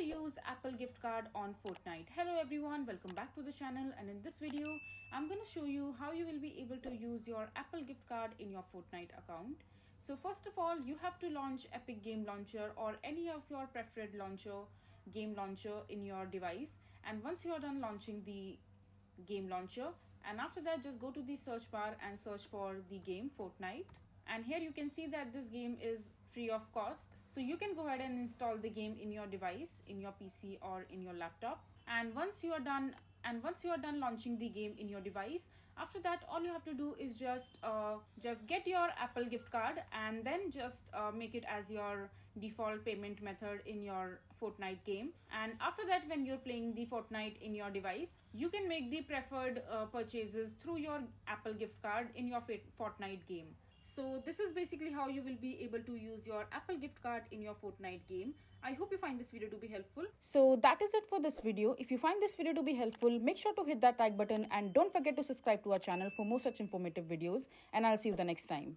use Apple gift card on Fortnite. Hello everyone, welcome back to the channel, and in this video I'm going to show you how you will be able to use your Apple gift card in your Fortnite account. So first of all, you have to launch Epic Game Launcher or any of your preferred game launcher in your device, and once you are done launching the game launcher, and after that just go to the search bar and search for the game Fortnite. And here you can see that this game is free of cost, so you can go ahead and install the game in your device, in your PC or in your laptop. And once you are done launching the game in your device, after that all you have to do is just get your Apple gift card and then just make it as your default payment method in your Fortnite game. And after that, when you're playing the Fortnite in your device, you can make the preferred purchases through your Apple gift card in your Fortnite game. So this is basically how you will be able to use your Apple gift card in your Fortnite game. I hope you find this video to be helpful. So that is it for this video. If you find this video to be helpful, make sure to hit that like button and don't forget to subscribe to our channel for more such informative videos. And I'll see you the next time.